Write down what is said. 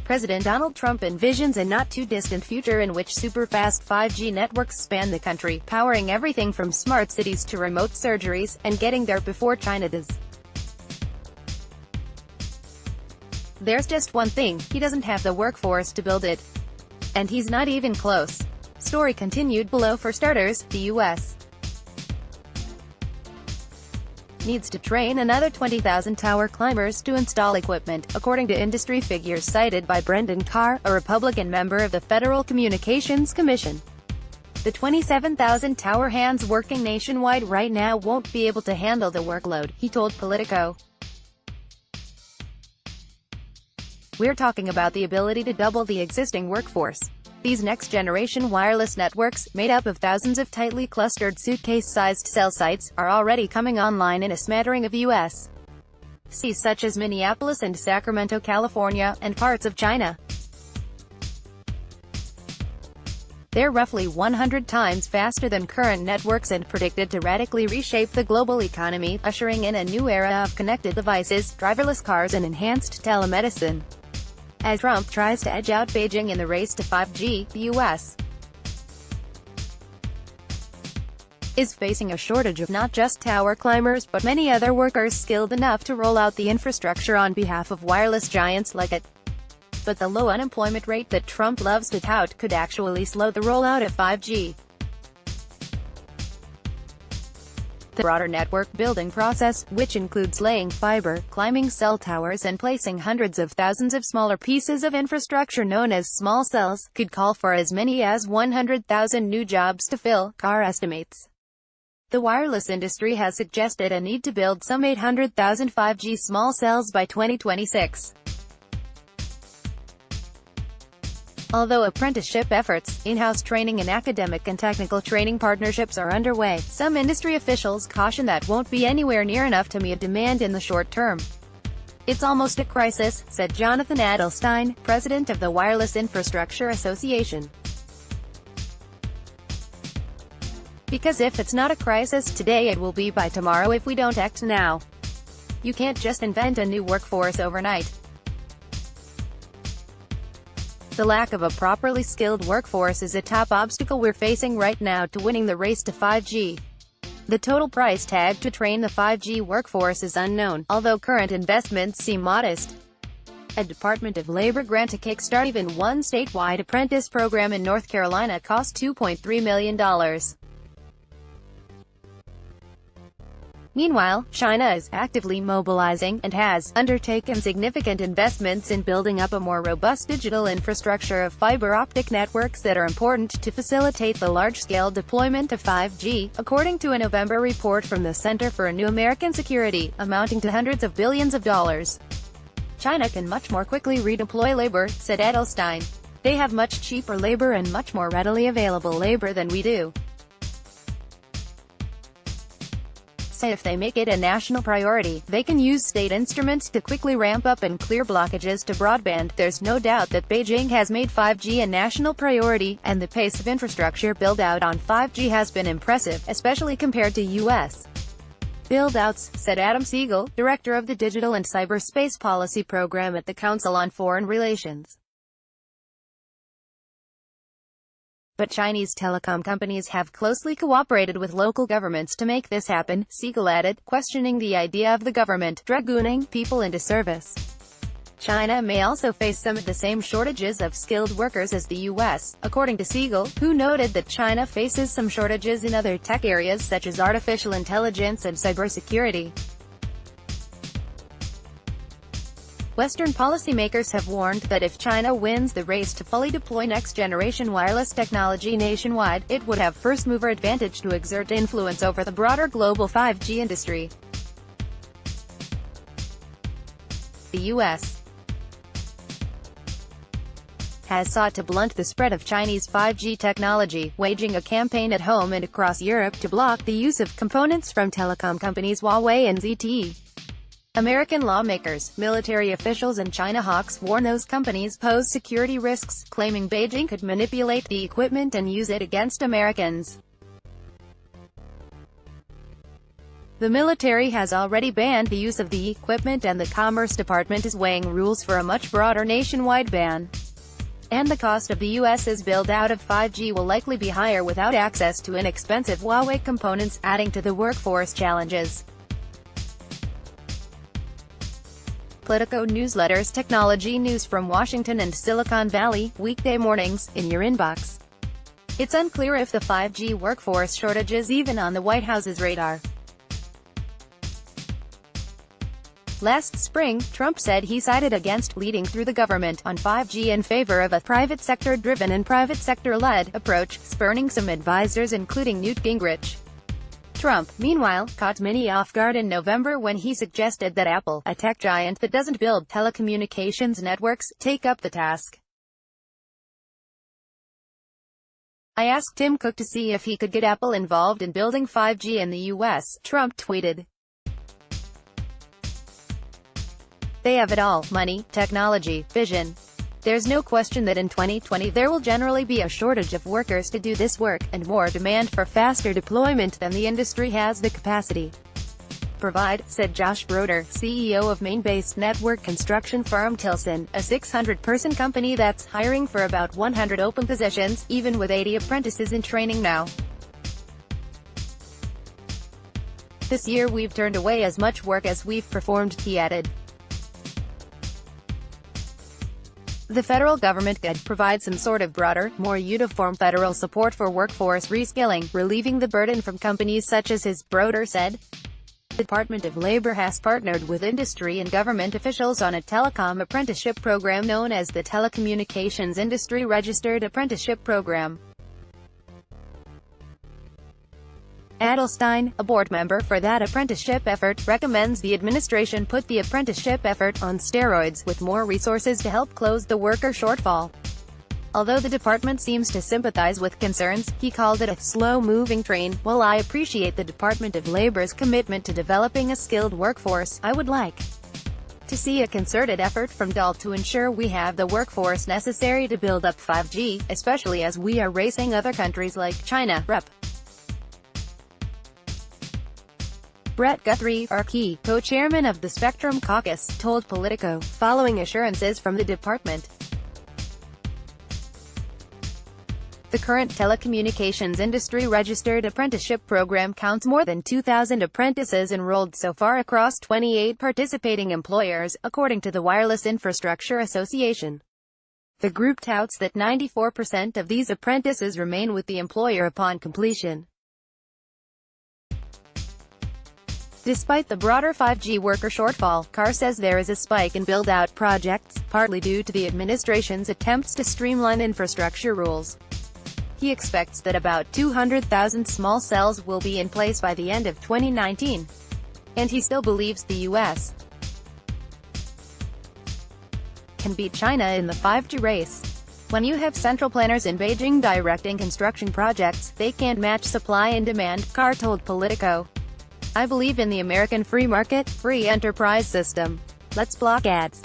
President Donald Trump envisions a not-too-distant future in which super-fast 5G networks span the country, powering everything from smart cities to remote surgeries, and getting there before China does. There's just one thing: he doesn't have the workforce to build it. And he's not even close. Story continued below. For starters, the U.S. needs to train another 20,000 tower climbers to install equipment, according to industry figures cited by Brendan Carr, a Republican member of the Federal Communications Commission. The 27,000 tower hands working nationwide right now won't be able to handle the workload, he told Politico. We're talking about the ability to double the existing workforce. These next-generation wireless networks, made up of thousands of tightly clustered suitcase-sized cell sites, are already coming online in a smattering of U.S. cities such as Minneapolis and Sacramento, California, and parts of China. They're roughly 100 times faster than current networks and predicted to radically reshape the global economy, ushering in a new era of connected devices, driverless cars and enhanced telemedicine. As Trump tries to edge out Beijing in the race to 5G, the U.S. is facing a shortage of not just tower climbers but many other workers skilled enough to roll out the infrastructure on behalf of wireless giants like it. But the low unemployment rate that Trump loves to tout could actually slow the rollout of 5G. The broader network building process, which includes laying fiber, climbing cell towers and placing hundreds of thousands of smaller pieces of infrastructure known as small cells, could call for as many as 100,000 new jobs to fill, Carr estimates. The wireless industry has suggested a need to build some 800,000 5G small cells by 2026. Although apprenticeship efforts, in-house training and academic and technical training partnerships are underway, some industry officials caution that won't be anywhere near enough to meet demand in the short term. It's almost a crisis, said Jonathan Adelstein, president of the Wireless Infrastructure Association. Because if it's not a crisis today, it will be by tomorrow if we don't act now. You can't just invent a new workforce overnight. The lack of a properly skilled workforce is a top obstacle we're facing right now to winning the race to 5G. The total price tag to train the 5G workforce is unknown, although current investments seem modest. A Department of Labor grant to kickstart even one statewide apprentice program in North Carolina cost $2.3 million. Meanwhile, China is actively mobilizing, and has undertaken significant investments in building up a more robust digital infrastructure of fiber optic networks that are important to facilitate the large-scale deployment of 5G, according to a November report from the Center for a New American Security, amounting to hundreds of billions of dollars. China can much more quickly redeploy labor, said Edelstein. They have much cheaper labor and much more readily available labor than we do. If they make it a national priority, they can use state instruments to quickly ramp up and clear blockages to broadband. There's no doubt that Beijing has made 5G a national priority, and the pace of infrastructure build-out on 5G has been impressive, especially compared to U.S. build-outs, said Adam Siegel, director of the Digital and Cyberspace Policy Program at the Council on Foreign Relations. But Chinese telecom companies have closely cooperated with local governments to make this happen, Siegel added, questioning the idea of the government dragooning people into service. China may also face some of the same shortages of skilled workers as the U.S., according to Siegel, who noted that China faces some shortages in other tech areas such as artificial intelligence and cybersecurity. Western policymakers have warned that if China wins the race to fully deploy next-generation wireless technology nationwide, it would have first-mover advantage to exert influence over the broader global 5G industry. The U.S. has sought to blunt the spread of Chinese 5G technology, waging a campaign at home and across Europe to block the use of components from telecom companies Huawei and ZTE. American lawmakers, military officials and China hawks warn those companies pose security risks, claiming Beijing could manipulate the equipment and use it against Americans. The military has already banned the use of the equipment, and the Commerce Department is weighing rules for a much broader nationwide ban. And the cost of the U.S.'s build-out of 5G will likely be higher without access to inexpensive Huawei components, adding to the workforce challenges. Politico newsletters, technology news from Washington and Silicon Valley, weekday mornings, in your inbox. It's unclear if the 5G workforce shortage is even on the White House's radar. Last spring, Trump said he sided against leading through the government on 5G in favor of a private sector-driven and private sector-led approach, spurning some advisors including Newt Gingrich. Trump, meanwhile, caught many off guard in November when he suggested that Apple, a tech giant that doesn't build telecommunications networks, take up the task. "I asked Tim Cook to see if he could get Apple involved in building 5G in the U.S., Trump tweeted. "They have it all: money, technology, vision. There's no question that in 2020 there will generally be a shortage of workers to do this work, and more demand for faster deployment than the industry has the capacity provide," said Josh Broder, CEO of Maine-based network construction firm Tilson, a 600-person company that's hiring for about 100 open positions, even with 80 apprentices in training now. "This year we've turned away as much work as we've performed," he added. The federal government could provide some sort of broader, more uniform federal support for workforce reskilling, relieving the burden from companies such as his, Broder said. The Department of Labor has partnered with industry and government officials on a telecom apprenticeship program known as the Telecommunications Industry Registered Apprenticeship Program. Adelstein, a board member for that apprenticeship effort, recommends the administration put the apprenticeship effort on steroids, with more resources to help close the worker shortfall. Although the department seems to sympathize with concerns, he called it a slow-moving train. "While I appreciate the Department of Labor's commitment to developing a skilled workforce, I would like to see a concerted effort from DOL to ensure we have the workforce necessary to build up 5G, especially as we are racing other countries like China." Rep. Brett Guthrie, our key co-chairman of the Spectrum Caucus, told Politico, following assurances from the department. The current telecommunications industry registered apprenticeship program counts more than 2,000 apprentices enrolled so far across 28 participating employers, according to the Wireless Infrastructure Association. The group touts that 94% of these apprentices remain with the employer upon completion. Despite the broader 5G worker shortfall, Carr says there is a spike in build-out projects, partly due to the administration's attempts to streamline infrastructure rules. He expects that about 200,000 small cells will be in place by the end of 2019. And he still believes the U.S. can beat China in the 5G race. "When you have central planners in Beijing directing construction projects, they can't match supply and demand," Carr told Politico. "I believe in the American free market, free enterprise system. Let's block ads.